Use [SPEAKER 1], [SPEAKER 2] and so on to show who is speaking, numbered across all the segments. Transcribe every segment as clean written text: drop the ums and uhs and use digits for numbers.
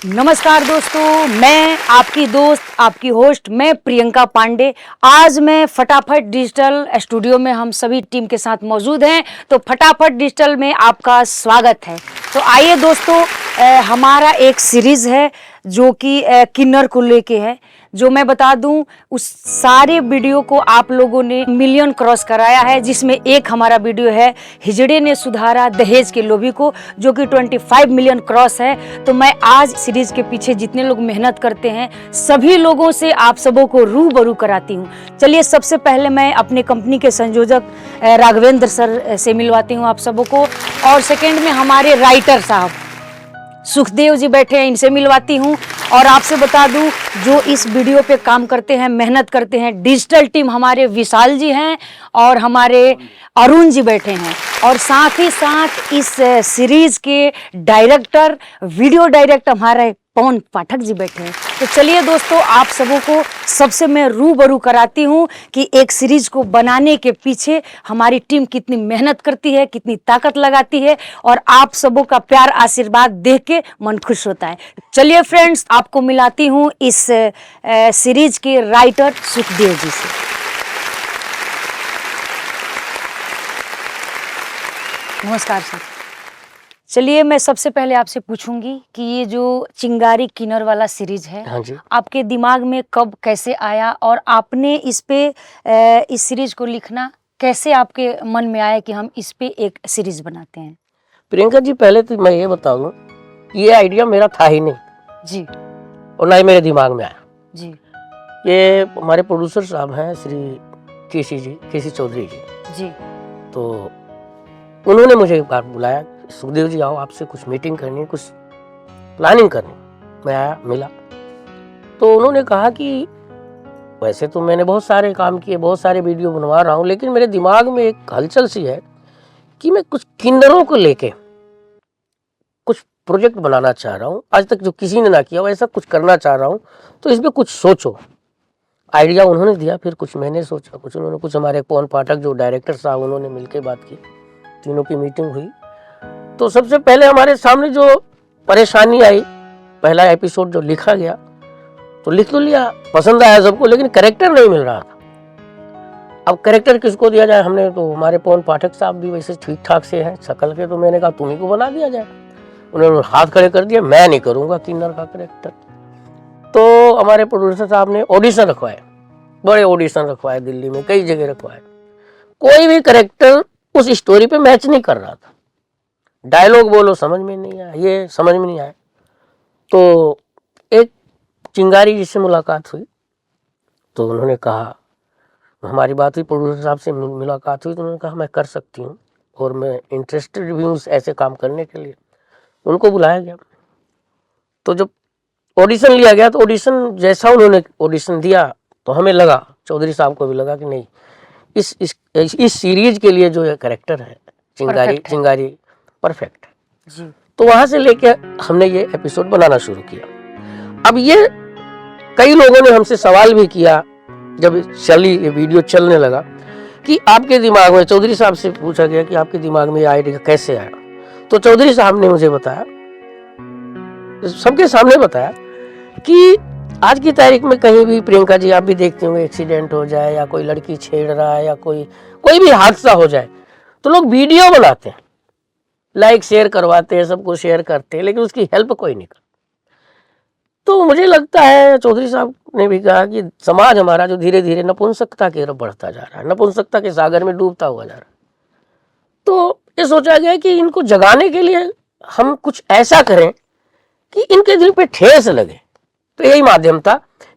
[SPEAKER 1] नमस्कार दोस्तों, मैं आपकी दोस्त, आपकी होस्ट, मैं प्रियंका पांडे। आज मैं फटाफट डिजिटल स्टूडियो में हम सभी टीम के साथ मौजूद हैं। तो फटाफट डिजिटल में आपका स्वागत है। तो आइए दोस्तों, हमारा एक सीरीज़ है जो कि किन्नर को लेके है। जो मैं बता दूं, उस सारे वीडियो को आप लोगों ने मिलियन क्रॉस कराया है, जिसमें एक हमारा वीडियो है हिजड़े ने सुधारा दहेज के लोभी को, जो कि 25 मिलियन क्रॉस है। तो मैं आज सीरीज के पीछे जितने लोग मेहनत करते हैं सभी लोगों से आप सबों को रूबरू कराती हूँ। चलिए, सबसे पहले मैं अपने कंपनी के संयोजक राघवेंद्र सर से मिलवाती हूँ आप सबों को, और सेकेंड में हमारे राइटर साहब सुखदेव जी बैठे हैं, इनसे मिलवाती हूँ। और आपसे बता दूं, जो इस वीडियो पे काम करते हैं, मेहनत करते हैं, डिजिटल टीम हमारे विशाल जी हैं और हमारे अरुण जी बैठे हैं, और साथ ही साथ इस सीरीज के डायरेक्टर, वीडियो डायरेक्टर हमारे पवन पाठक जी बैठे हैं। तो चलिए दोस्तों, आप सबों को सबसे मैं रूबरू कराती हूँ कि एक सीरीज को बनाने के पीछे हमारी टीम कितनी मेहनत करती है, कितनी ताकत लगाती है, और आप सबों का प्यार आशीर्वाद देख के मन खुश होता है। चलिए फ्रेंड्स, आपको मिलाती हूँ इस सीरीज के राइटर सुखदेव जी से। नमस्कार सर। चलिए, मैं सबसे पहले आपसे पूछूंगी कि ये जो चिंगारी किन्नर वाला सीरीज है,
[SPEAKER 2] हाँ जी।
[SPEAKER 1] आपके दिमाग में कब कैसे आया, और आपने इस पे इस सीरीज को लिखना कैसे आपके मन में आया कि हम इस पे एक सीरीज बनाते हैं?
[SPEAKER 2] प्रियंका जी, पहले तो मैं ये बताऊं, ये आइडिया मेरा था ही नहीं
[SPEAKER 1] जी
[SPEAKER 2] और ना ही मेरे दिमाग में आया।
[SPEAKER 1] जी
[SPEAKER 2] ये हमारे प्रोड्यूसर साहब हैं श्री केसी चौधरी जी।
[SPEAKER 1] जी
[SPEAKER 2] तो उन्होंने मुझे एक बार बुलाया, सुखदेव जी आओ, आपसे कुछ मीटिंग करनी, कुछ प्लानिंग करनी। मैं आया, मिला, तो उन्होंने कहा कि वैसे तो मैंने बहुत सारे काम किए, बहुत सारे वीडियो बनवा रहा हूँ, लेकिन मेरे दिमाग में एक हलचल सी है कि मैं कुछ किन्नरों को लेके कुछ प्रोजेक्ट बनाना चाह रहा हूँ। आज तक जो किसी ने ना किया वैसा कुछ करना चाह रहा हूँ, तो इस पे कुछ सोचो। आइडिया उन्होंने दिया, फिर कुछ मैंने सोचा, कुछ उन्होंने, कुछ हमारे पवन पाठक जो डायरेक्टर साहब, उन्होंने मिलकर बात की, तीनों की मीटिंग हुई। तो सबसे पहले हमारे सामने जो परेशानी आई, पहला एपिसोड जो लिखा गया, तो लिख तो लिया, पसंद आया सबको, लेकिन कैरेक्टर नहीं मिल रहा था। अब कैरेक्टर किसको दिया जाए? हमने तो, हमारे पवन पाठक साहब भी वैसे ठीक ठाक से हैं शकल के, तो मैंने कहा तुम्ही को बना दिया जाए। उन्होंने हाथ खड़े कर दिया, मैं नहीं करूंगा किन्नर का कैरेक्टर। तो हमारे प्रोड्यूसर साहब ने ऑडिशन रखवाए, बड़े ऑडिशन रखवाए, दिल्ली में कई जगह रखवाए। कोई भी कैरेक्टर उस स्टोरी पे मैच नहीं कर रहा था। डायलॉग बोलो समझ में नहीं आया, ये समझ में नहीं आया। तो एक चिंगारी जी से मुलाकात हुई, तो उन्होंने कहा, हमारी बात हुई, प्रोड्यूसर साहब से मुलाकात हुई, तो उन्होंने कहा मैं कर सकती हूँ और मैं इंटरेस्टेड भी हूँ ऐसे काम करने के लिए। उनको बुलाया गया, तो जब ऑडिशन लिया गया, तो ऑडिशन जैसा उन्होंने ऑडिशन दिया, तो हमें लगा, चौधरी साहब को भी लगा कि नहीं, इस सीरीज के लिए जो ये कैरेक्टर है चिंगारी परफेक्ट है जी। तो वहां से लेके हमने ये एपिसोड बनाना शुरू किया। अब ये कई लोगों ने हमसे सवाल भी किया जब ये वीडियो चलने लगा, कि आपके दिमाग में, चौधरी साहब से पूछा गया कि आपके दिमाग में ये आइडिया कैसे आया। तो चौधरी साहब ने मुझे बताया, सबके सामने बताया, कि आज की तारीख में कहीं भी, प्रियंका जी आप भी देखते होंगे, एक्सीडेंट हो जाए या कोई लड़की छेड़ रहा है या कोई भी हादसा हो जाए, तो लोग वीडियो बनाते हैं, लाइक शेयर करवाते हैं, सबको शेयर करते हैं, लेकिन उसकी हेल्प कोई नहीं करता। तो मुझे लगता है, चौधरी साहब ने भी कहा कि समाज हमारा जो धीरे धीरे नपुंसकता की तरफ बढ़ता जा रहा है, नपुंसकता के सागर में डूबता हुआ जा रहा है, तो ये सोचा गया कि इनको जगाने के लिए हम कुछ ऐसा करें कि इनके दिल पे ठेस लगे। तो यही माध्यम था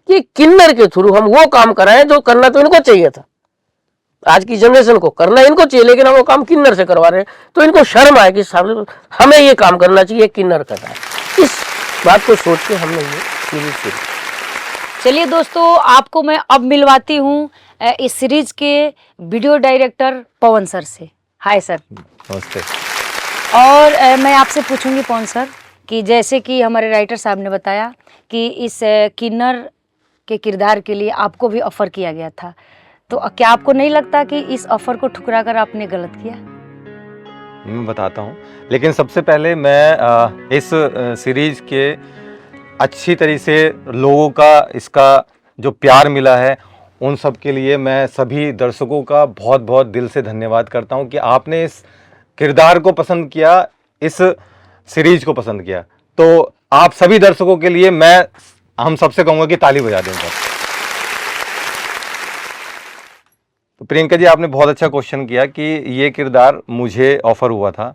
[SPEAKER 2] कि किन्नर के थ्रू हम वो काम कराएं जो करना तो इनको चाहिए था। आज की जनरेशन को करना इनको चाहिए, लेकिन हम वो काम किन्नर से करवा रहे हैं, तो इनको शर्म आए कि साहब हमें ये काम करना चाहिए, किन्नर कर रहा है। इस बात को सोच के हमने ये सीरीज शुरू।
[SPEAKER 1] चलिए दोस्तों, आपको मैं अब मिलवाती हूँ इस सीरीज के वीडियो डायरेक्टर पवन सर से। Hi sir.
[SPEAKER 3] नमस्ते।
[SPEAKER 1] और मैं आपसे पूछूंगी पवन सर, कि जैसे कि हमारे राइटर साहब ने बताया कि इस किन्नर के किरदार के लिए आपको भी ऑफ़र किया गया था, तो क्या आपको नहीं लगता कि इस ऑफ़र को ठुकरा कर आपने गलत किया?
[SPEAKER 3] मैं बताता हूँ, लेकिन सबसे पहले मैं इस सीरीज के अच्छी तरीके से लोगों का इसका जो प्यार मिला है, उन सब के लिए मैं सभी दर्शकों का बहुत बहुत दिल से धन्यवाद करता हूं कि आपने इस किरदार को पसंद किया, इस सीरीज को पसंद किया। तो आप सभी दर्शकों के लिए हम सबसे कहूँगा कि ताली बजा दें सर। तो प्रियंका जी, आपने बहुत अच्छा क्वेश्चन किया कि ये किरदार मुझे ऑफर हुआ था,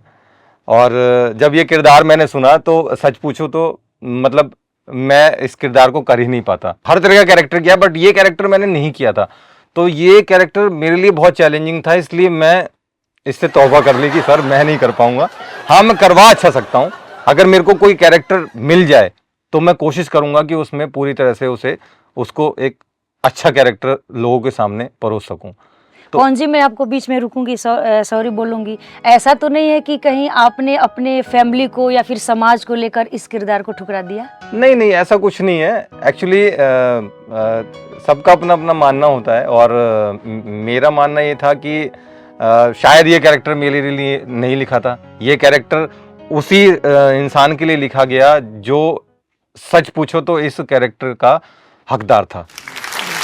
[SPEAKER 3] और जब ये किरदार मैंने सुना तो सच पूछूं तो मतलब मैं इस किरदार को कर ही नहीं पाता। हर तरह का कैरेक्टर किया, बट ये कैरेक्टर मैंने नहीं किया था। तो ये कैरेक्टर मेरे लिए बहुत चैलेंजिंग था, इसलिए मैं इससे तौबा कर ली कि सर मैं नहीं कर पाऊंगा। हाँ, मैं करवा अच्छा सकता हूँ। अगर मेरे को कोई कैरेक्टर मिल जाए तो मैं कोशिश करूंगा कि उसमें पूरी तरह से उसको एक अच्छा कैरेक्टर लोगों के सामने परोस सकूं।
[SPEAKER 1] कौन जी, मैं आपको बीच में रुकूंगी, सॉरी बोलूंगी। ऐसा तो नहीं है कि कहीं आपने अपने फैमिली को या फिर समाज को लेकर इस किरदार को ठुकरा दिया?
[SPEAKER 3] नहीं नहीं, ऐसा कुछ नहीं है। एक्चुअली सबका अपना अपना मानना होता है, और मेरा मानना ये था कि शायद ये कैरेक्टर मेरे लिए नहीं लिखा था। ये कैरेक्टर उसी इंसान के लिए लिखा गया जो सच पूछो तो इस कैरेक्टर का हकदार था।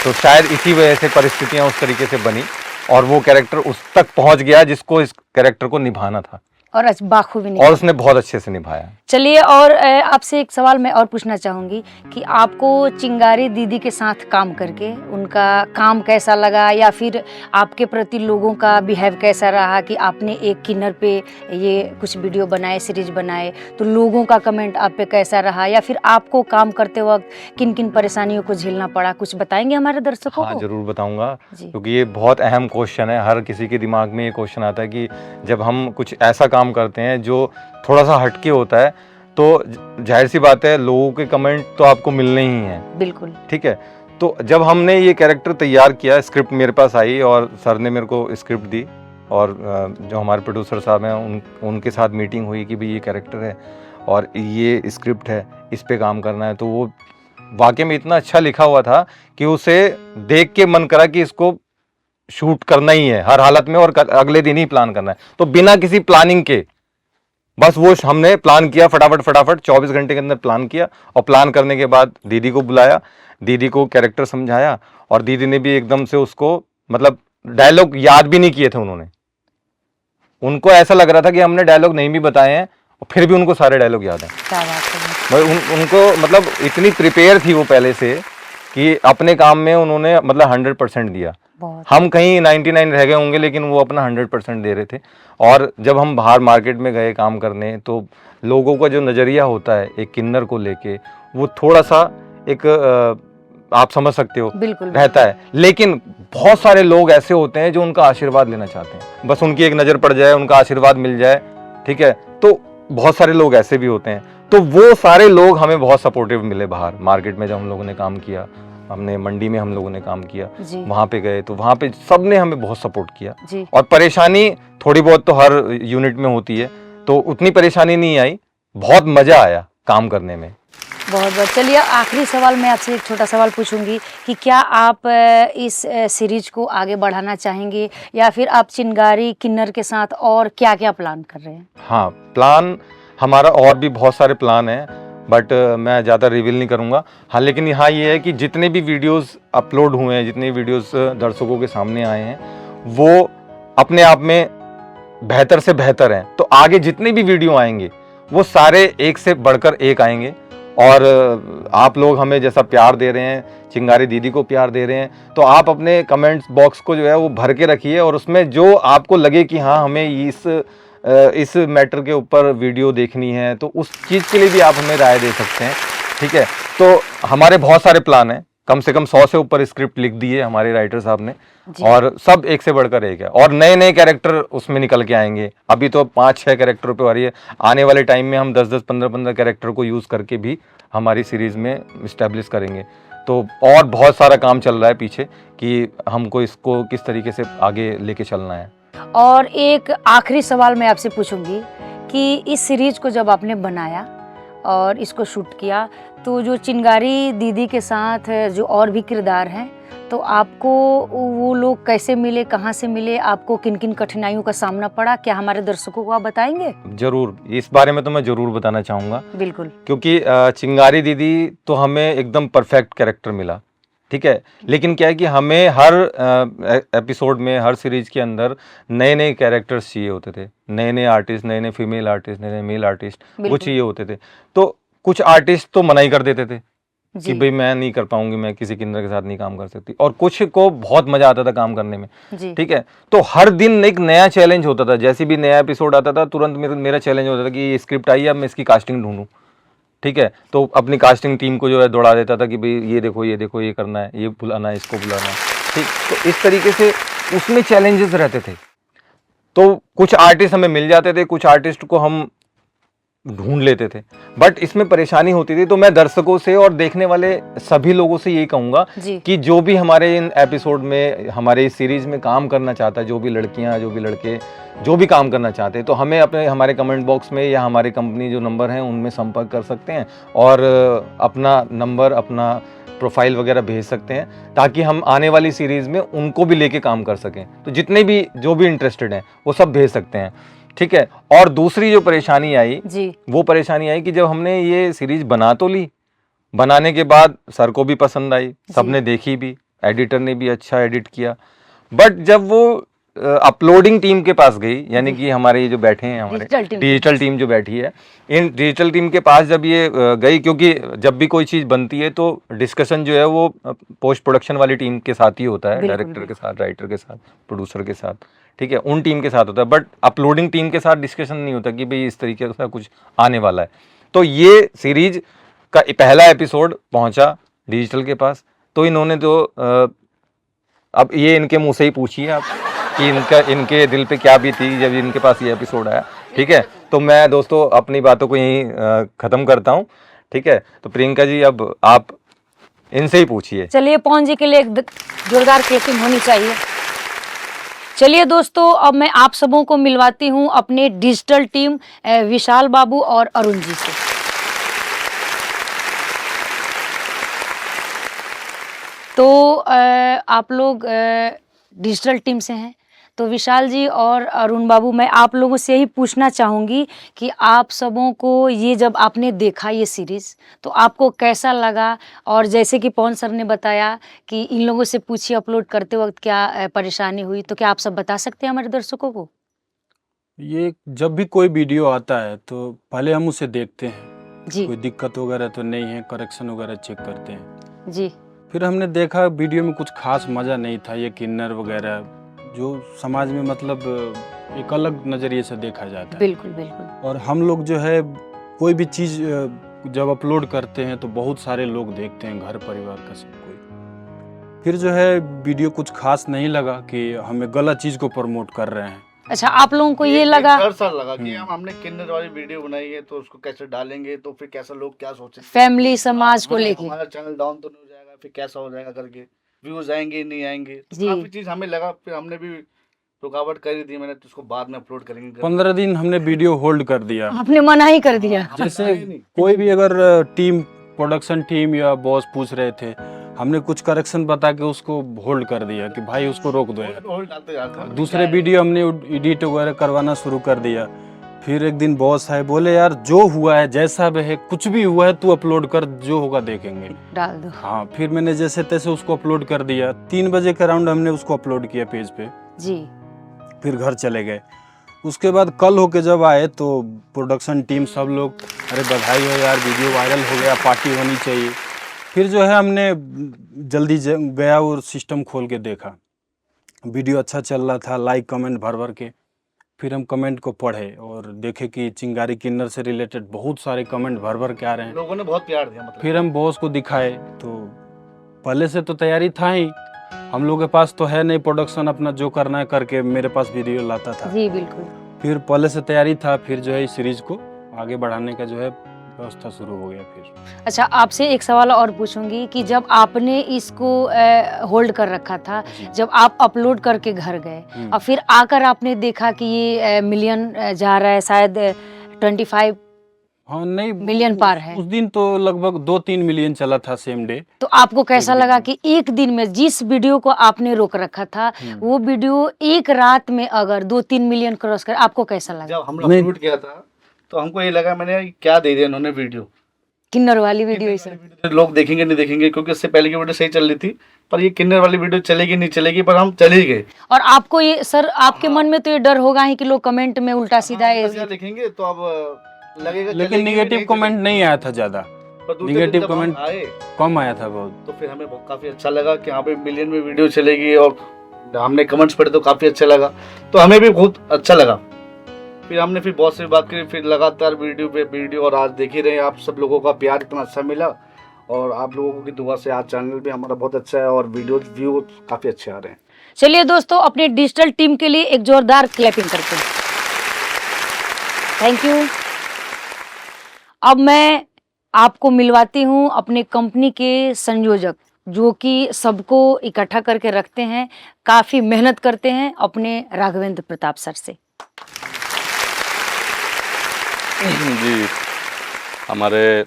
[SPEAKER 3] तो शायद इसी वजह से परिस्थितियां उस तरीके से बनी और वो कैरेक्टर उस तक पहुंच गया जिसको इस कैरेक्टर को निभाना था,
[SPEAKER 1] और बाखूबी नहीं,
[SPEAKER 3] और उसने बहुत अच्छे से निभाया।
[SPEAKER 1] चलिए, और आपसे एक सवाल मैं और पूछना चाहूँगी कि आपको चिंगारी दीदी के साथ काम करके उनका काम कैसा लगा, या फिर आपके प्रति लोगों का बिहेव कैसा रहा कि आपने एक किन्नर पे ये कुछ वीडियो बनाए, सीरीज बनाए, तो लोगों का कमेंट आप पे कैसा रहा, या फिर आपको काम करते वक्त किन किन परेशानियों को झेलना पड़ा, कुछ बताएंगे हमारे दर्शकों
[SPEAKER 3] हाँ,
[SPEAKER 1] को?
[SPEAKER 3] जरूर बताऊंगा,
[SPEAKER 1] जी।
[SPEAKER 3] क्योंकि ये बहुत अहम क्वेश्चन है। हर किसी के दिमाग में ये क्वेश्चन आता है कि जब हम कुछ ऐसा काम करते हैं जो थोड़ा सा हटके होता है, तो जाहिर सी बात है लोगों के कमेंट तो आपको मिलने ही हैं।
[SPEAKER 1] बिल्कुल।
[SPEAKER 3] ठीक है, तो जब हमने ये कैरेक्टर तैयार किया, स्क्रिप्ट मेरे पास आई और सर ने मेरे को स्क्रिप्ट दी, और जो हमारे प्रोड्यूसर साहब हैं उनके साथ मीटिंग हुई कि भाई ये कैरेक्टर है और ये स्क्रिप्ट है, इस पे काम करना है। तो वो वाकई में इतना अच्छा लिखा हुआ था कि उसे देख के मन करा कि इसको शूट करना ही है हर हालत में, और अगले दिन ही प्लान करना है। तो बिना किसी प्लानिंग के बस वो हमने प्लान किया, फटाफट 24 घंटे के अंदर प्लान किया, और प्लान करने के बाद दीदी को बुलाया, दीदी को कैरेक्टर समझाया, और दीदी ने भी एकदम से उसको मतलब डायलॉग याद भी नहीं किए थे उन्होंने। उनको ऐसा लग रहा था कि हमने डायलॉग नहीं भी बताए हैं, और फिर भी उनको सारे डायलॉग याद हैं।
[SPEAKER 1] क्या बात है।
[SPEAKER 3] उनको मतलब इतनी प्रिपेयर थी वो पहले से कि अपने काम में उन्होंने मतलब 100% दिया। हम कहीं 99 रह गए होंगे, लेकिन वो अपना 100% दे रहे थे। और जब हम बाहर मार्केट में गए काम करने, तो लोगों का जो नज़रिया होता है एक किन्नर को लेके, वो थोड़ा सा एक आप समझ सकते हो,
[SPEAKER 1] बिल्कुल
[SPEAKER 3] रहता है। लेकिन बहुत सारे लोग ऐसे होते हैं जो उनका आशीर्वाद लेना चाहते हैं, बस उनकी एक नज़र पड़ जाए, उनका आशीर्वाद मिल जाए, ठीक है। तो बहुत सारे लोग ऐसे भी होते हैं। तो वो सारे लोग हमें बहुत सपोर्टिव मिले बाहर मार्केट में। जब हम लोगों ने काम किया, हमने मंडी में हम लोगों ने काम किया, वहाँ पे गए तो वहाँ पे सब ने हमें बहुत सपोर्ट किया। और परेशानी थोड़ी बहुत तो हर यूनिट में होती है, तो उतनी परेशानी नहीं आई, बहुत मजा आया काम करने में।
[SPEAKER 1] बहुत बहुत। चलिए, आखिरी सवाल मैं आपसे एक छोटा सवाल पूछूंगी कि क्या आप इस सीरीज को आगे बढ़ाना चाहेंगे, या फिर आप चिंगारी किन्नर के साथ और क्या क्या प्लान कर रहे हैं?
[SPEAKER 3] हाँ, प्लान हमारा और भी बहुत सारे प्लान हैं, बट मैं ज़्यादा रिवील नहीं करूँगा। हाँ, लेकिन यहाँ ये है कि जितने भी वीडियोस अपलोड हुए हैं, जितने वीडियोस दर्शकों के सामने आए हैं, वो अपने आप में बेहतर से बेहतर हैं। तो आगे जितने भी वीडियो आएंगे वो सारे एक से बढ़कर एक आएंगे। और आप लोग हमें जैसा प्यार दे रहे हैं, चिंगारी दीदी को प्यार दे रहे हैं, तो आप अपने कमेंट्स बॉक्स को जो है वो भर के रखिए, और उसमें जो आपको लगे कि हाँ हमें इस मैटर के ऊपर वीडियो देखनी है, तो उस चीज़ के लिए भी आप हमें राय दे सकते हैं। ठीक है, तो हमारे बहुत सारे प्लान हैं, कम से कम 100 से ऊपर स्क्रिप्ट लिख दी है हमारे राइटर साहब ने, और सब एक से बढ़कर एक है, और नए नए कैरेक्टर उसमें निकल के आएंगे। अभी तो 5-6 कैरेक्टरों पे आ रही है, आने वाले टाइम में हम 10-10, 15-15 कैरेक्टर को यूज़ करके भी हमारी सीरीज में इस्टेब्लिश करेंगे। तो और बहुत सारा काम चल रहा है पीछे कि हमको इसको किस तरीके से आगे लेके चलना है।
[SPEAKER 1] और एक आखिरी सवाल मैं आपसे पूछूंगी कि इस सीरीज को जब आपने बनाया और इसको शूट किया, तो जो चिंगारी दीदी के साथ जो और भी किरदार हैं, तो आपको वो लोग कैसे मिले, कहाँ से मिले, आपको किन किन कठिनाइयों का सामना पड़ा, क्या हमारे दर्शकों को आप बताएंगे?
[SPEAKER 3] जरूर, इस बारे में तो मैं जरूर बताना चाहूँगा,
[SPEAKER 1] बिल्कुल।
[SPEAKER 3] क्योंकि चिंगारी दीदी तो हमें एकदम परफेक्ट कैरेक्टर मिला, ठीक है। लेकिन क्या है कि हमें हर एपिसोड में, हर सीरीज के अंदर नए नए कैरेक्टर्स चाहिए होते थे, नए नए आर्टिस्ट, नए नए फीमेल आर्टिस्ट, नए नए मेल आर्टिस्ट, वो
[SPEAKER 1] बिल्कुल।
[SPEAKER 3] चाहिए होते थे। तो कुछ आर्टिस्ट तो मना ही कर देते थे कि
[SPEAKER 1] जी
[SPEAKER 3] भाई मैं नहीं कर पाऊंगी, मैं किसी किन्नर के साथ नहीं काम कर सकती, और कुछ को बहुत मजा आता था काम करने में,
[SPEAKER 1] जी
[SPEAKER 3] ठीक है। तो हर दिन एक नया चैलेंज होता था, जैसे भी नया एपिसोड आता था तुरंत मेरा चैलेंज होता था कि ये स्क्रिप्ट आई है, अब मैं इसकी कास्टिंग ढूंढूं, ठीक है। तो अपनी कास्टिंग टीम को जो है दौड़ा देता था कि भाई ये देखो ये देखो, ये करना है, ये बुलाना है, इसको बुलाना है, ठीक। तो इस तरीके से उसमें चैलेंजेस रहते थे। तो कुछ आर्टिस्ट हमें मिल जाते थे, कुछ आर्टिस्ट को हम ढूंढ लेते थे, बट इसमें परेशानी होती थी। तो मैं दर्शकों से और देखने वाले सभी लोगों से यही कहूंगा
[SPEAKER 1] जी
[SPEAKER 3] कि जो भी हमारे इन एपिसोड में, हमारे इस सीरीज में काम करना चाहता है, जो भी लड़कियां, जो भी लड़के, जो भी काम करना चाहते हैं, तो हमें हमारे कमेंट बॉक्स में या हमारे कंपनी जो नंबर हैं उनमें संपर्क कर सकते हैं और अपना नंबर, अपना प्रोफाइल वगैरह भेज सकते हैं, ताकि हम आने वाली सीरीज में उनको भी लेके काम कर सकें। तो जितने भी जो भी इंटरेस्टेड हैं वो सब भेज सकते हैं, ठीक है। और दूसरी जो परेशानी आई,
[SPEAKER 1] जी
[SPEAKER 3] वो परेशानी आई कि जब हमने ये सीरीज बना तो ली, बनाने के बाद सर को भी पसंद आई, सबने देखी भी, एडिटर ने भी अच्छा एडिट किया, बट जब वो अपलोडिंग टीम के पास गई, यानी कि हमारे ये जो बैठे हैं, हमारे डिजिटल टीम जो बैठी है, इन डिजिटल टीम के पास जब ये गई, क्योंकि जब भी कोई चीज़ बनती है तो डिस्कशन जो है वो पोस्ट प्रोडक्शन वाली टीम के साथ ही होता है, डायरेक्टर के साथ, राइटर के साथ, प्रोड्यूसर के साथ, ठीक है, उन टीम के साथ होता है, बट अपलोडिंग टीम के साथ डिस्कशन नहीं होता कि भाई इस तरीके से कुछ आने वाला है। तो ये सीरीज का पहला एपिसोड पहुंचा डिजिटल के पास, तो इन्होंने तो अब ये इनके मुंह से ही पूछिए आप कि इनके दिल पे क्या बीती जब इनके पास ये एपिसोड आया, ठीक है। तो मैं दोस्तों अपनी बातों को यहीं ख़त्म करता हूँ, ठीक है। तो प्रियंका जी अब आप इनसे ही पूछिए।
[SPEAKER 1] चलिए पवन जी के लिए एक जोरदार क्लैपिंग होनी चाहिए। चलिए दोस्तों, अब मैं आप सबों को मिलवाती हूँ अपने डिजिटल टीम विशाल बाबू और अरुण जी से। तो आप लोग डिजिटल टीम से हैं, तो विशाल जी और अरुण बाबू, मैं आप लोगों से यही पूछना चाहूँगी कि आप सबों को ये जब आपने देखा ये सीरीज़, तो आपको कैसा लगा? और जैसे कि पवन सर ने बताया कि इन लोगों से पूछिए अपलोड करते वक्त क्या परेशानी हुई, तो क्या आप सब बता सकते हैं हमारे दर्शकों को?
[SPEAKER 4] ये जब भी कोई वीडियो आता है तो पहले हम उसे देखते हैं,
[SPEAKER 1] जी
[SPEAKER 4] कोई दिक्कत वगैरह तो नहीं है, करेक्शन वगैरह चेक करते हैं।
[SPEAKER 1] जी
[SPEAKER 4] फिर हमने देखा वीडियो में कुछ खास मज़ा नहीं था, ये किन्नर वगैरह जो समाज में मतलब एक अलग नज़रिए से देखा जाता है।
[SPEAKER 1] बिल्कुल बिल्कुल।
[SPEAKER 4] और हम लोग जो है कोई भी चीज़ जब अपलोड करते हैं तो बहुत सारे लोग देखते हैं, घर परिवार का सब कोई। फिर जो है वीडियो कुछ खास नहीं लगा कि हमें गलत चीज़ को प्रमोट कर रहे हैं।
[SPEAKER 1] अच्छा, आप लोगों को ये लगा?
[SPEAKER 5] डर सा लगा कि हमने किन्नर वाली वीडियो बनाई है तो उसको कैसे डालेंगे, तो फिर कैसा लोग क्या सोचेंगे,
[SPEAKER 1] फैमिली समाज को लेके
[SPEAKER 5] हमारा चैनल डाउन तो नहीं हो जाएगा, फिर कैसा हो जाएगा करके, व्यूज आएंगे नहीं आएंगे, तो
[SPEAKER 1] जी।
[SPEAKER 5] काफी चीज हमें लगा। फिर हमने भी रुकावट करी थी, मैंने तो उसको बाद में अपलोड करेंगे।
[SPEAKER 4] 15 दिन हमने वीडियो होल्ड कर दिया।
[SPEAKER 1] आपने मना ही कर दिया?
[SPEAKER 4] जैसे कोई भी अगर टीम, प्रोडक्शन टीम या बॉस पूछ रहे थे, हमने कुछ करेक्शन बता के उसको होल्ड कर दिया कि भाई उसको रोक दो यार।
[SPEAKER 5] होल्ड डालते जाते
[SPEAKER 4] दूसरे वीडियो हमने एडिट वगैरह करवाना शुरू कर दिया। फिर एक दिन बॉस आए, बोले यार जो हुआ है, जैसा भी है, कुछ भी हुआ है तू अपलोड कर, जो होगा देखेंगे,
[SPEAKER 1] डाल दो।
[SPEAKER 4] हाँ। फिर मैंने जैसे तैसे उसको अपलोड कर दिया। 3 बजे के अराउंड हमने उसको अपलोड किया पेज पे।
[SPEAKER 1] जी
[SPEAKER 4] फिर घर चले गए। उसके बाद कल होके जब आए तो प्रोडक्शन टीम सब लोग, अरे बधाई हो यार, वीडियो वायरल हो गया, पार्टी होनी चाहिए। फिर जो है हमने जल्दी गया और सिस्टम खोल के देखा, वीडियो अच्छा चल रहा था, लाइक कमेंट भर भर के। फिर हम कमेंट को पढ़े और देखे कि चिंगारी किन्नर से रिलेटेड बहुत सारे कमेंट भर भर के आ रहे हैं।
[SPEAKER 5] लोगों ने बहुत प्यार दिया। मतलब
[SPEAKER 4] फिर हम बॉस को दिखाए, तो पहले से तो तैयारी था ही, हम लोग के पास तो है नहीं प्रोडक्शन, अपना जो करना है करके मेरे पास वीडियो लाता था।
[SPEAKER 1] जी बिल्कुल।
[SPEAKER 4] फिर पहले से तैयारी था। फिर जो है इस सीरीज को आगे बढ़ाने का जो है व्यवस्था शुरू हो गया। फिर
[SPEAKER 1] अच्छा, आपसे एक सवाल और पूछूंगी कि जब आपने इसको होल्ड कर रखा था, जब आप अपलोड करके घर गए और फिर आकर आपने देखा कि ये मिलियन जा रहा है, शायद 25
[SPEAKER 4] हाँ नहीं,
[SPEAKER 1] मिलियन पार है।
[SPEAKER 4] उस दिन तो लगभग 2-3 मिलियन चला था सेम डे।
[SPEAKER 1] तो आपको कैसा लगा कि एक दिन में जिस वीडियो को आपने रोक रखा था वो वीडियो एक रात में अगर 2-3 मिलियन क्रॉस कर, आपको कैसा लगा?
[SPEAKER 5] जब हम अपलोड किया था तो हमको ये लगा, मैंने क्या दे दिया इन्होंने वीडियो,
[SPEAKER 1] किन्नर वाली वीडियो है सर।
[SPEAKER 5] लोग देखेंगे नहीं देखेंगे, क्योंकि इससे पहले की वीडियो सही चल रही थी, पर ये किन्नर वाली वीडियो चलेगी नहीं चलेगी, पर हम चले गए।
[SPEAKER 1] और आपको ये सर, आपके मन में तो ये डर होगा ही कि लोग कमेंट में उल्टा सीधा
[SPEAKER 5] लिखेंगे तो अब लगेगा,
[SPEAKER 4] लेकिन निगेटिव कमेंट नहीं आया था ज्यादा, निगेटिव कमेंट
[SPEAKER 5] आए
[SPEAKER 4] कम आया था बहुत।
[SPEAKER 5] तो फिर हमें काफी अच्छा लगा कि यहाँ पे मिलियन में वीडियो चलेगी, और हमने कमेंट्स पढ़े तो काफी अच्छा लगा, तो हमें भी बहुत अच्छा लगा। फिर हमने फिर बहुत सी बात करी, फिर लगातार वीडियो पे वीडियो, और आज देख ही रहे हैं आप सब लोगों का प्यार इतना अच्छा मिला, और आप लोगों की दुआ से आज चैनल भी हमारा बहुत अच्छा है और वीडियो व्यू काफी अच्छे आ रहे हैं।
[SPEAKER 1] चलिए दोस्तों, अपनी डिजिटल टीम के लिए एक जोरदार क्लैपिंग करते हैं। Thank you. अब मैं आपको मिलवाती हूँ अपने कंपनी के संयोजक, जो कि सबको इकट्ठा करके रखते हैं, काफी मेहनत करते हैं, अपने राघवेंद्र प्रताप सर से।
[SPEAKER 6] जी, हमारे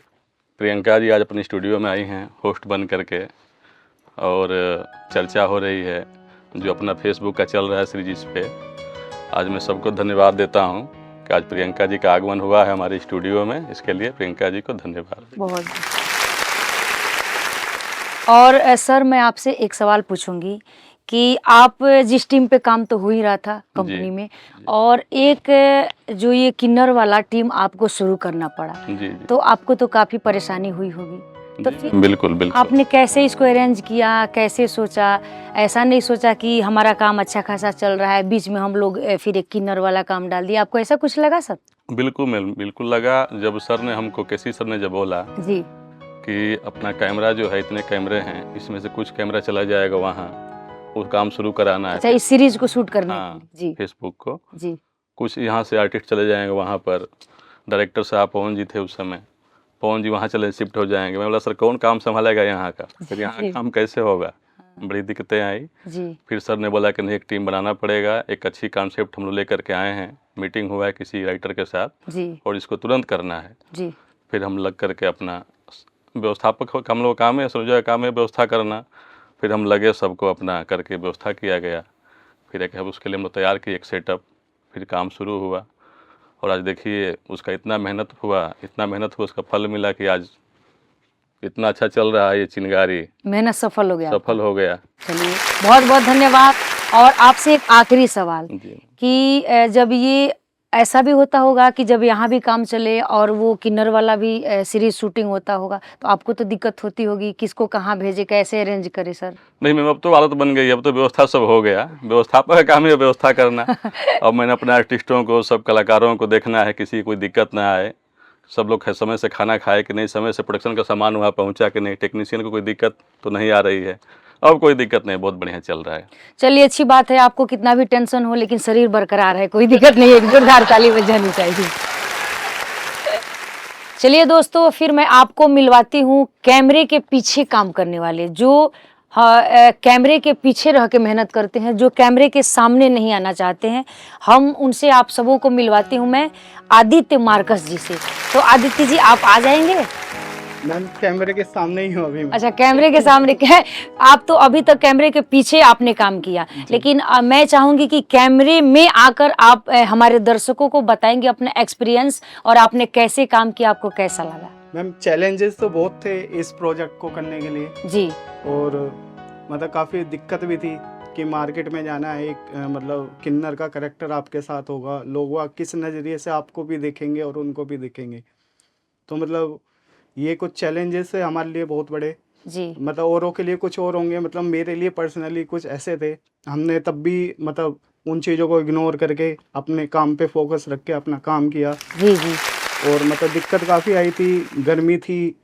[SPEAKER 6] प्रियंका जी आज अपनी स्टूडियो में आई हैं होस्ट बन करके, और चर्चा हो रही है जो अपना फेसबुक का चल रहा है सीरीज पे। आज मैं सबको धन्यवाद देता हूं कि आज प्रियंका जी का आगमन हुआ है हमारे स्टूडियो में, इसके लिए प्रियंका जी को धन्यवाद।
[SPEAKER 1] बहुत। और सर, मैं आपसे एक सवाल पूछूंगी कि आप जिस टीम पे काम तो हो ही रहा था कंपनी में, और एक जो ये किन्नर वाला टीम आपको शुरू करना पड़ा,
[SPEAKER 6] जी।
[SPEAKER 1] तो आपको तो काफी परेशानी हुई होगी, तो फिर
[SPEAKER 6] बिल्कुल बिल्कुल
[SPEAKER 1] आपने कैसे इसको अरेंज किया, कैसे सोचा? ऐसा नहीं सोचा कि हमारा काम अच्छा खासा चल रहा है, बीच में हम लोग फिर एक किन्नर वाला काम डाल दिया, आपको ऐसा कुछ लगा सर?
[SPEAKER 6] बिल्कुल लगा। जब सर ने हमको, केसी सर ने जब बोला
[SPEAKER 1] जी
[SPEAKER 6] कि अपना कैमरा जो है, इतने कैमरे हैं, इसमें से कुछ कैमरा चला जाएगा वहाँ, वो काम शुरू कराना है।
[SPEAKER 1] अच्छा, इस सीरीज को शूट करने
[SPEAKER 6] हाँ,
[SPEAKER 1] के लिए। जी
[SPEAKER 6] फेसबुक को
[SPEAKER 1] जी
[SPEAKER 6] कुछ यहाँ से आर्टिस्ट चले जाएंगे वहाँ पर। डायरेक्टर साहब पवन जी थे उस समय, पवन जी वहाँ चले शिफ्ट हो जाएंगे। मैं बोला सर कौन काम संभालेगा यहाँ का, फिर यहाँ काम कैसे होगा? बड़ी दिक्कतें आई।
[SPEAKER 1] जी
[SPEAKER 6] फिर सर ने बोला कि नहीं, एक टीम बनाना पड़ेगा, एक अच्छी कॉन्सेप्ट हम लोग लेकर के आए हैं, मीटिंग हुआ है किसी राइटर के साथ
[SPEAKER 1] जी
[SPEAKER 6] और इसको तुरंत करना है।
[SPEAKER 1] जी
[SPEAKER 6] फिर हम लग करके अपना व्यवस्थापक हम लोग काम है, समझो काम है व्यवस्था करना। फिर हम लगे, सबको अपना करके व्यवस्था किया गया। फिर एक उसके लिए हम लोग तैयार किए एक सेटअप, फिर काम शुरू हुआ। और आज देखिए उसका इतना मेहनत हुआ, उसका फल मिला कि आज इतना अच्छा चल रहा है ये चिंगारी,
[SPEAKER 1] मेहनत सफल हो गया।
[SPEAKER 6] सफल हो गया।
[SPEAKER 1] चलिए, बहुत बहुत धन्यवाद। और आपसे एक आखिरी सवाल
[SPEAKER 6] जी।
[SPEAKER 1] कि जब ये ऐसा भी होता होगा कि जब यहाँ भी काम चले और वो किन्नर वाला भी सीरीज शूटिंग होता होगा, तो आपको तो दिक्कत होती होगी, किसको कहाँ भेजे, कैसे अरेंज करे सर?
[SPEAKER 6] नहीं मैम, अब तो आदत बन गई, अब तो व्यवस्था सब हो गया। व्यवस्थापक का काम है व्यवस्था करना। अब मैंने अपने आर्टिस्टों को, सब कलाकारों को देखना है, किसी कोई दिक्कत ना आए, सब लोग समय से खाना खाए कि नहीं, समय से प्रोडक्शन का सामान वहाँ पहुँचा कि नहीं, टेक्नीशियन को कोई दिक्कत तो नहीं आ रही है। अब कोई दिक्कत नहीं, बहुत बढ़िया चल रहा है।
[SPEAKER 1] चलिए, अच्छी बात है। आपको कितना भी टेंशन हो लेकिन शरीर बरकरार है, कोई दिक्कत नहीं है, एक जोरदार ताली बजानी चाहिए। चलिए दोस्तों, फिर मैं आपको मिलवाती हूँ कैमरे के पीछे काम करने वाले, जो कैमरे के पीछे रह के मेहनत करते हैं, जो कैमरे के सामने नहीं आना चाहते हैं। हम उनसे आप सबों को मिलवाती हूँ मैं आदित्य मार्कस जी से। तो आदित्य जी, आप आ जाएंगे?
[SPEAKER 7] मैम कैमरे के सामने ही हूँ अभी।
[SPEAKER 1] अच्छा, कैमरे के सामने क्या? आप तो अभी तक कैमरे के पीछे आपने काम किया, लेकिन मैं चाहूंगी कि कैमरे में आकर आप हमारे दर्शकों को बताएंगे अपना एक्सपीरियंस और आपने कैसे काम किया, आपको कैसा लगा?
[SPEAKER 7] मैम चैलेंजेस तो बहुत थे इस प्रोजेक्ट को करने के लिए,
[SPEAKER 1] जी।
[SPEAKER 7] और मतलब काफ़ी दिक्कत भी थी कि मार्केट में जाना है, एक मतलब किन्नर का कैरेक्टर आपके साथ होगा, लोग किस नज़रिए से आपको भी देखेंगे और उनको भी देखेंगे। तो मतलब ये कुछ चैलेंजेस है हमारे लिए बहुत बड़े
[SPEAKER 1] जी।
[SPEAKER 7] मतलब औरों के लिए कुछ और होंगे, मतलब मेरे लिए पर्सनली कुछ ऐसे थे। हमने तब भी मतलब उन चीज़ों को इग्नोर करके अपने काम पे फोकस रख के अपना काम किया।
[SPEAKER 1] जी जी।
[SPEAKER 7] और मतलब दिक्कत काफ़ी आई थी, गर्मी थी,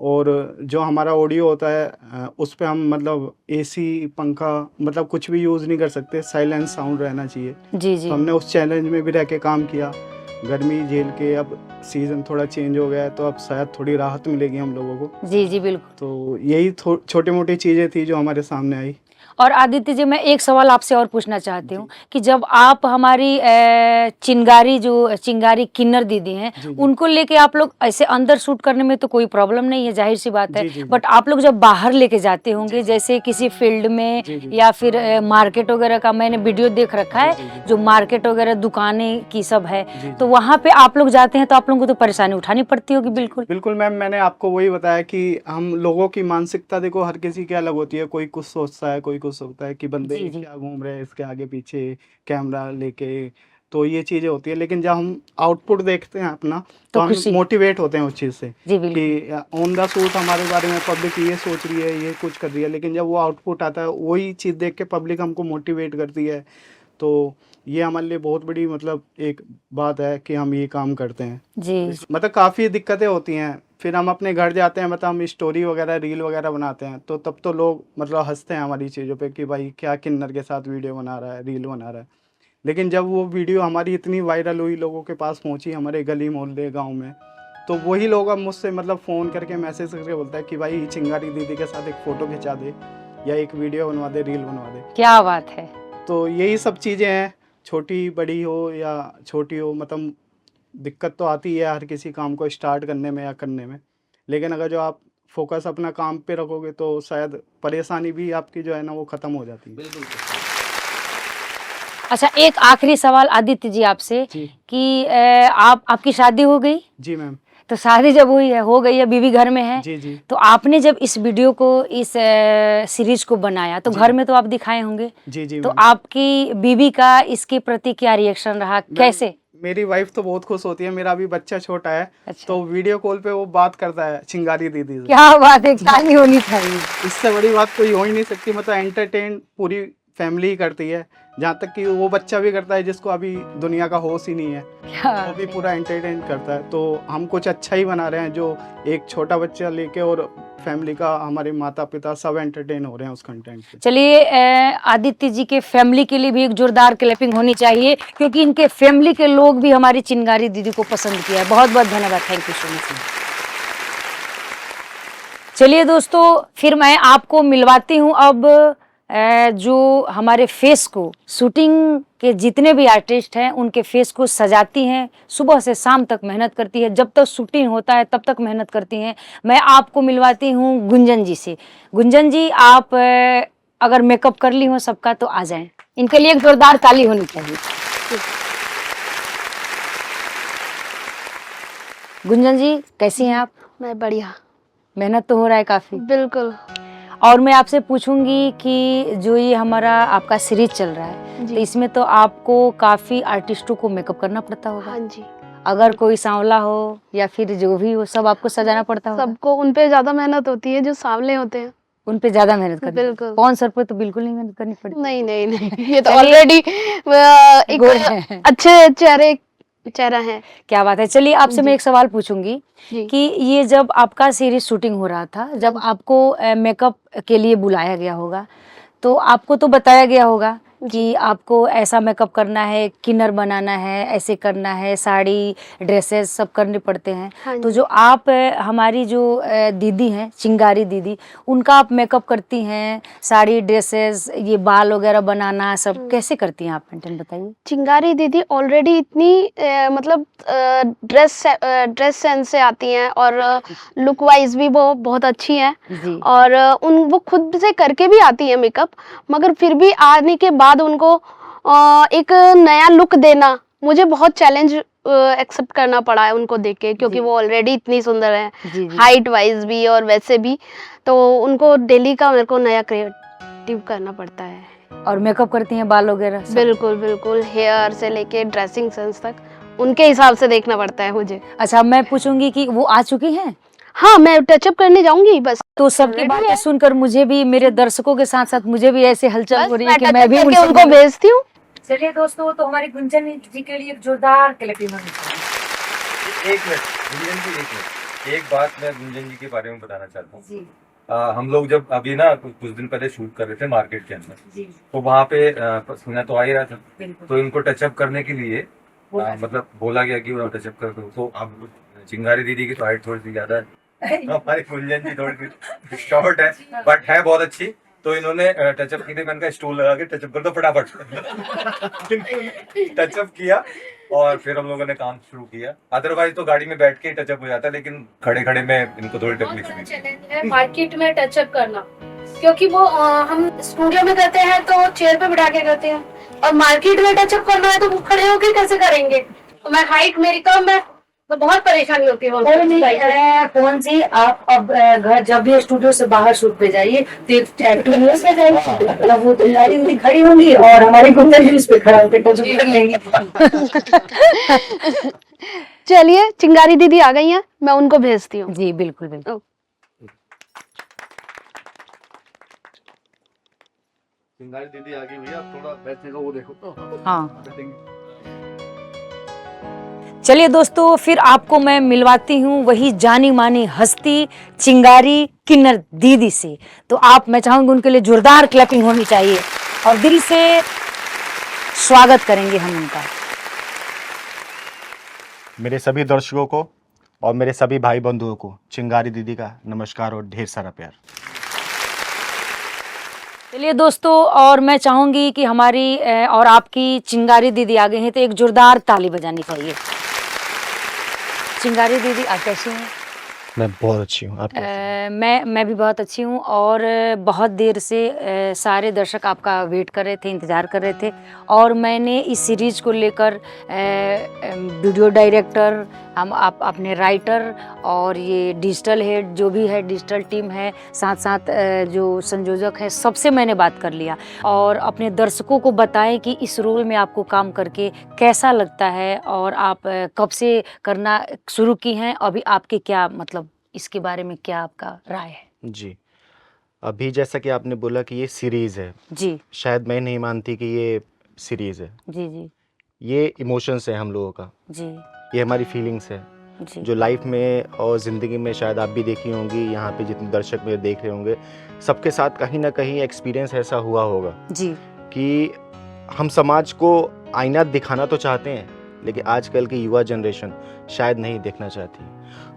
[SPEAKER 7] और जो हमारा ऑडियो होता है उस पे हम मतलब एसी, पंखा मतलब कुछ भी यूज़ नहीं कर सकते, साइलेंट साउंड रहना चाहिए।
[SPEAKER 1] जी जी।
[SPEAKER 7] तो हमने उस चैलेंज में भी रह के काम किया, गर्मी झेल के। अब सीज़न थोड़ा चेंज हो गया है तो अब शायद थोड़ी राहत मिलेगी हम लोगों को।
[SPEAKER 1] जी जी बिल्कुल।
[SPEAKER 7] तो यही छोटी मोटी चीज़ें थी जो हमारे सामने आई।
[SPEAKER 1] और आदित्य जी, मैं एक सवाल आपसे और पूछना चाहती हूँ कि जब आप हमारी चिंगारी किन्नर दीदी हैं,
[SPEAKER 7] जी, जी।
[SPEAKER 1] उनको लेके आप लोग ऐसे अंदर शूट करने में तो कोई प्रॉब्लम नहीं है, जाहिर सी बात है।
[SPEAKER 7] जी, जी,
[SPEAKER 1] बट आप लोग जब बाहर लेके जाते होंगे, जैसे किसी फील्ड में
[SPEAKER 7] जी, जी।
[SPEAKER 1] या फिर मार्केट वगैरह का, मैंने वीडियो देख रखा
[SPEAKER 7] जी,
[SPEAKER 1] है
[SPEAKER 7] जी।
[SPEAKER 1] जो मार्केट वगैरह दुकानें की सब है,
[SPEAKER 7] जी, जी।
[SPEAKER 1] तो वहाँ पे आप लोग जाते हैं तो आप लोगों को तो परेशानी उठानी पड़ती होगी। बिल्कुल
[SPEAKER 7] बिल्कुल मैम, मैंने आपको वही बताया कि हम लोगों की मानसिकता देखो हर किसी की अलग होती है। कोई कुछ सोचता है, कोई कुछ सोचता है कि बंदे
[SPEAKER 1] जी, जी।
[SPEAKER 7] क्या घूम रहे हैं इसके आगे पीछे कैमरा लेके, तो ये चीज़ें होती है। लेकिन जब हम आउटपुट देखते हैं अपना,
[SPEAKER 1] तो
[SPEAKER 7] तो हम
[SPEAKER 1] खुशी।
[SPEAKER 7] मोटिवेट होते हैं उस चीज़ से
[SPEAKER 1] जी बिल्कुल।
[SPEAKER 7] कि ऑन द शूट हमारे बारे में पब्लिक ये सोच रही है, ये कुछ कर रही है, लेकिन जब वो आउटपुट आता है वही चीज़ देख के पब्लिक हमको मोटिवेट करती है। तो ये हमारे लिए बहुत बड़ी मतलब एक बात है कि हम ये काम करते हैं।
[SPEAKER 1] जी
[SPEAKER 7] मतलब काफ़ी दिक्कतें होती हैं, फिर हम अपने घर जाते हैं, मतलब हम स्टोरी वगैरह रील वगैरह बनाते हैं, तो तब तो लोग मतलब हंसते हैं हमारी चीज़ों पे कि भाई क्या किन्नर के साथ वीडियो बना रहा है, रील बना रहा है। लेकिन जब वो वीडियो हमारी इतनी वायरल हुई, लोगों के पास पहुंची, हमारे गली मोहल्ले गांव में, तो वही लोग अब मुझसे मतलब फ़ोन करके मैसेज करके बोलता है कि भाई चिंगारी दीदी के साथ एक फ़ोटो खिंचा दे या एक वीडियो बनवा दे, रील बनवा दे।
[SPEAKER 1] क्या बात है।
[SPEAKER 7] तो यही सब चीज़ें हैं, छोटी बड़ी हो या छोटी हो, मतलब दिक्कत तो आती है हर किसी काम को स्टार्ट करने में या करने में। लेकिन अगर जो आप फोकस अपना काम पे रखोगे तो शायद परेशानी भी आपकी जो है ना वो ख़त्म हो जाती है।
[SPEAKER 1] अच्छा, एक आखिरी सवाल आदित्य जी आपसे
[SPEAKER 7] जी
[SPEAKER 1] कि आपकी शादी हो गई,
[SPEAKER 7] जी मैम।
[SPEAKER 1] तो शादी जब हुई है, हो गई है, बीवी घर में है,
[SPEAKER 7] जी जी
[SPEAKER 1] तो आपने जब इस वीडियो को, इस सीरीज को बनाया तो
[SPEAKER 7] जी।
[SPEAKER 1] घर में तो आप दिखाए होंगे,
[SPEAKER 7] जी जी
[SPEAKER 1] तो
[SPEAKER 7] मैम।
[SPEAKER 1] आपकी बीवी का इसके प्रति क्या रिएक्शन रहा, कैसे?
[SPEAKER 7] मेरी वाइफ तो बहुत खुश होती है, मेरा अभी बच्चा छोटा है।
[SPEAKER 1] अच्छा।
[SPEAKER 7] तो वीडियो कॉल पे वो बात करता है चिंगारी दीदी से।
[SPEAKER 1] क्या बात है, ताली होनी चाहिए।
[SPEAKER 7] इससे बड़ी बात कोई हो ही नहीं सकती। मतलब एंटरटेन पूरी फैमिली ही करती है, जहाँ तक कि वो बच्चा भी करता है जिसको अभी दुनिया का होश ही नहीं है,
[SPEAKER 1] क्या
[SPEAKER 7] वो भी पूरा एंटरटेन करता है। तो हम कुछ अच्छा ही बना रहे हैं, जो एक छोटा बच्चा लेके और फैमिली का, हमारे माता पिता सब एंटरटेन हो रहे हैं उस कंटेंट से।
[SPEAKER 1] चलिए, आदित्य जी के फैमिली के लिए भी एक जोरदार क्लैपिंग होनी चाहिए, क्योंकि इनके फैमिली के लोग भी हमारी चिंगारी दीदी को पसंद किया है। बहुत बहुत धन्यवाद, थैंक यू सो मच। चलिए दोस्तों, फिर मैं आपको मिलवाती हूँ अब जो हमारे फेस को, शूटिंग के जितने भी आर्टिस्ट हैं उनके फेस को सजाती हैं, सुबह से शाम तक मेहनत करती है, जब तक शूटिंग होता है तब तक मेहनत करती हैं। मैं आपको मिलवाती हूँ गुंजन जी से। गुंजन जी, आप अगर मेकअप कर ली हो सबका तो आ जाएं, इनके लिए एक जोरदार ताली होनी चाहिए। गुंजन जी, कैसी हैं आप?
[SPEAKER 8] मैं बढ़िया।
[SPEAKER 1] मेहनत तो हो रहा है काफी।
[SPEAKER 8] बिल्कुल।
[SPEAKER 1] और मैं आपसे पूछूंगी कि जो ये हमारा आपका सीरीज चल रहा है,
[SPEAKER 8] जी।
[SPEAKER 1] तो इसमें तो आपको काफी आर्टिस्टों को मेकअप करना पड़ता होगा।
[SPEAKER 8] हाँ जी।
[SPEAKER 1] अगर कोई सांवला हो या फिर जो भी हो, सब आपको सजाना पड़ता होगा।
[SPEAKER 8] सबको उन पे ज्यादा मेहनत होती है जो सांवले होते हैं।
[SPEAKER 1] उन पे ज्यादा मेहनत करनी पड़ती है।
[SPEAKER 8] बिल्कुल।
[SPEAKER 1] कौन सर पे तो बिल्कुल नहीं मेहनत करनी पड़ती।
[SPEAKER 8] नहीं नहीं नहीं, ये तो
[SPEAKER 1] चलिए।
[SPEAKER 8] ऑलरेडी एक
[SPEAKER 1] गोल है।
[SPEAKER 8] अच्छे चेहरा है।
[SPEAKER 1] क्या बात है। चलिए, आपसे मैं एक सवाल पूछूंगी
[SPEAKER 8] जी।
[SPEAKER 1] कि ये जब आपका सीरीज शूटिंग हो रहा था, जब आपको मेकअप के लिए बुलाया गया होगा, तो आपको तो बताया गया होगा कि आपको ऐसा मेकअप करना है, किन्नर बनाना है, ऐसे करना है, साड़ी ड्रेसेस सब करने पड़ते हैं।
[SPEAKER 8] हाँ
[SPEAKER 1] तो
[SPEAKER 8] जी।
[SPEAKER 1] जो आप हमारी जो दीदी हैं, चिंगारी दीदी, उनका आप मेकअप करती हैं, साड़ी ड्रेसेस, ये बाल वगैरह बनाना सब कैसे करती हैं आप? मेंटेन बताइए।
[SPEAKER 8] चिंगारी दीदी ऑलरेडी इतनी मतलब ड्रेस सेंस से आती हैं और लुक वाइज भी वो बहुत अच्छी हैं।
[SPEAKER 1] जी।
[SPEAKER 8] और वो खुद से करके भी आती है मेकअप, मगर फिर भी आने के बाद उनको एक नया लुक देना मुझे बहुत चैलेंज एक्सेप्ट करना पड़ा है उनको देख के, क्योंकि वो ऑलरेडी इतनी सुंदर है,
[SPEAKER 1] जी, जी।
[SPEAKER 8] हाइट वाइज भी और वैसे भी। तो उनको डेली का मेरे को नया क्रिएटिव करना पड़ता है।
[SPEAKER 1] और मेकअप करती हैं, बाल वगैरह सब?
[SPEAKER 8] बिल्कुल बिल्कुल, हेयर से लेके ड्रेसिंग सेंस तक उनके हिसाब से देखना पड़ता है मुझे।
[SPEAKER 1] अच्छा, मैं पूछूंगी कि वो आ चुकी हैं?
[SPEAKER 8] हाँ, मैं टचअप करने जाऊंगी बस।
[SPEAKER 1] तो सबकी
[SPEAKER 8] Ready
[SPEAKER 1] बातें
[SPEAKER 8] है।
[SPEAKER 1] सुनकर मुझे भी, मेरे दर्शकों के साथ साथ मुझे भी ऐसे हलचल हो रही है कि मैं भी
[SPEAKER 8] उनके उनको भेजती हूँ।
[SPEAKER 1] चलिए दोस्तों, तो हमारी गुंजन जी के लिए एक जोरदार क्लैपिंग होनी चाहिए।
[SPEAKER 3] एक मिनट गुंजन जी, एक मिनट, एक बात मैं गुंजन जी के बारे में बताना चाहता हूँ।
[SPEAKER 1] जी
[SPEAKER 3] हम लोग जब अभी ना कुछ दिन पहले शूट कर रहे थे मार्केट के अंदर,
[SPEAKER 1] जी
[SPEAKER 3] तो वहाँ पे पसीना तो आ ही रहा था,
[SPEAKER 1] बिल्कुल।
[SPEAKER 3] तो इनको टचअप करने के लिए मतलब बोला गया कि वो टचअप कर दो। तो अब चिंगारी दीदी की तो हाइट थोड़ी सी ज्यादा है, हमारी गुंजन जी थोड़ी सी शॉर्ट है, बट है बहुत अच्छी।
[SPEAKER 9] तो इन्होंने टचअप की थी, मैंने कहा स्टूल लगा के टचअप कर दो फटाफट। टचअप किया और फिर हम लोगों ने काम शुरू किया। अदरवाइज तो गाड़ी में बैठ के टचअप हो जाता, लेकिन खड़े खड़े में इनको थोड़ी तकलीफ हुई।
[SPEAKER 8] चैलेंज है मार्केट में टचअप करना, क्योंकि वो हम स्टूडियो में करते हैं तो चेयर पे बिठा के करते हैं, और मार्केट में टचअप करना है तो वो खड़े होके कैसे करेंगे। तो मैं हाइट मेरी कम है तो बहुत परेशानी होती है।
[SPEAKER 1] कौन सी आप अब घर जब भी स्टूडियो से बाहर शूट पे जाइए तो एक टैटू न्यूज पे जाइए, मतलब वो दुल्हारी उनकी खड़ी होंगी और हमारे गुंडन न्यूज पे खड़ा होकर टचअप कर लेंगे।
[SPEAKER 8] चलिए चिंगारी दीदी आ गई हैं, मैं उनको भेजती हूँ।
[SPEAKER 1] जी बिल्कुल बिल्कुल।
[SPEAKER 5] चिंगारी दीदी आ गई भैया, थोड़ा बैठने का वो देखो।
[SPEAKER 1] हाँ चलिए दोस्तों, फिर आपको मैं मिलवाती हूँ वही जानी मानी हस्ती चिंगारी किन्नर दीदी से। तो आप, मैं चाहूंगी उनके लिए जोरदार क्लैपिंग होनी चाहिए और दिल से स्वागत करेंगे हम उनका।
[SPEAKER 10] मेरे सभी दर्शकों को और मेरे सभी भाई बंधुओं को चिंगारी दीदी का नमस्कार और ढेर सारा प्यार।
[SPEAKER 1] चलिए दोस्तों, और मैं चाहूंगी कि हमारी और आपकी चिंगारी दीदी आ गई हैं तो एक जोरदार ताली बजानी चाहिए। चिंगारी दीदी आप कैसी हैं?
[SPEAKER 10] मैं बहुत अच्छी हूँ, आप कैसे हैं?
[SPEAKER 1] मैं भी बहुत अच्छी हूँ और बहुत देर से सारे दर्शक आपका वेट कर रहे थे, इंतज़ार कर रहे थे। और मैंने इस सीरीज़ को लेकर वीडियो डायरेक्टर, हम आप अपने राइटर और ये डिजिटल हेड जो भी है, डिजिटल टीम है, साथ साथ जो संयोजक है, सबसे मैंने बात कर लिया और अपने दर्शकों को बताएं कि इस रोल में आपको काम करके कैसा लगता है और आप कब से करना शुरू की हैं, अभी आपके क्या, मतलब इसके बारे में क्या आपका राय है?
[SPEAKER 10] जी, अभी जैसा कि आपने बोला कि ये सीरीज़ है,
[SPEAKER 1] जी
[SPEAKER 10] शायद मैं नहीं मानती कि ये सीरीज़ है।
[SPEAKER 1] जी जी
[SPEAKER 10] ये इमोशंस है हम लोगों का,
[SPEAKER 1] जी
[SPEAKER 10] ये हमारी फीलिंग्स है
[SPEAKER 1] जी
[SPEAKER 10] जो लाइफ में और ज़िंदगी में शायद आप भी देखी होंगी, यहाँ पे जितने दर्शक मेरे देख रहे होंगे, सबके साथ कहीं ना कहीं एक्सपीरियंस ऐसा हुआ होगा
[SPEAKER 1] जी
[SPEAKER 10] कि हम समाज को आईना दिखाना तो चाहते हैं, लेकिन आजकल की युवा जनरेशन शायद नहीं देखना चाहती।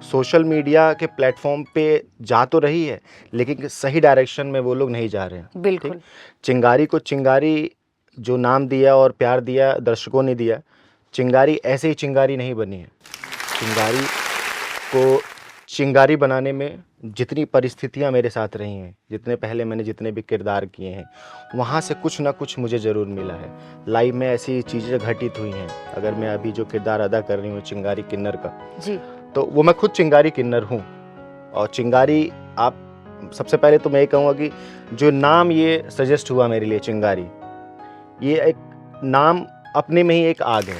[SPEAKER 10] सोशल मीडिया के प्लेटफॉर्म पे जा तो रही है, लेकिन सही डायरेक्शन में वो लोग नहीं जा रहे हैं।
[SPEAKER 1] बिल्कुल।
[SPEAKER 10] ठीक? चिंगारी को चिंगारी जो नाम दिया और प्यार दिया दर्शकों ने दिया, चिंगारी ऐसे ही चिंगारी नहीं बनी है। चिंगारी को चिंगारी बनाने में जितनी परिस्थितियां मेरे साथ रही हैं, जितने पहले मैंने जितने भी किरदार किए हैं, वहाँ से कुछ ना कुछ मुझे ज़रूर मिला है। लाइव में ऐसी चीज़ें घटित हुई हैं। अगर मैं अभी जो किरदार अदा कर रही हूँ चिंगारी किन्नर का,
[SPEAKER 1] जी
[SPEAKER 10] तो वो मैं खुद चिंगारी किन्नर हूँ। और चिंगारी, आप सबसे पहले तो मैं ये कहूँगा कि जो नाम ये सजेस्ट हुआ मेरे लिए चिंगारी, ये एक नाम अपने में ही एक आग है।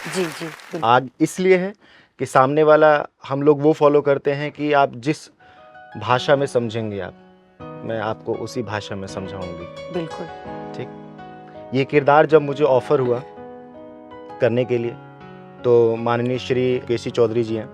[SPEAKER 1] जी जी बिल्कुल।
[SPEAKER 10] आग इसलिए है कि सामने वाला, हम लोग वो फॉलो करते हैं कि आप जिस भाषा में समझेंगे आप, मैं आपको उसी भाषा में समझाऊंगी।
[SPEAKER 1] बिल्कुल।
[SPEAKER 10] ठीक, ये किरदार जब मुझे ऑफर हुआ करने के लिए, तो माननीय श्री केसी चौधरी जी हैं,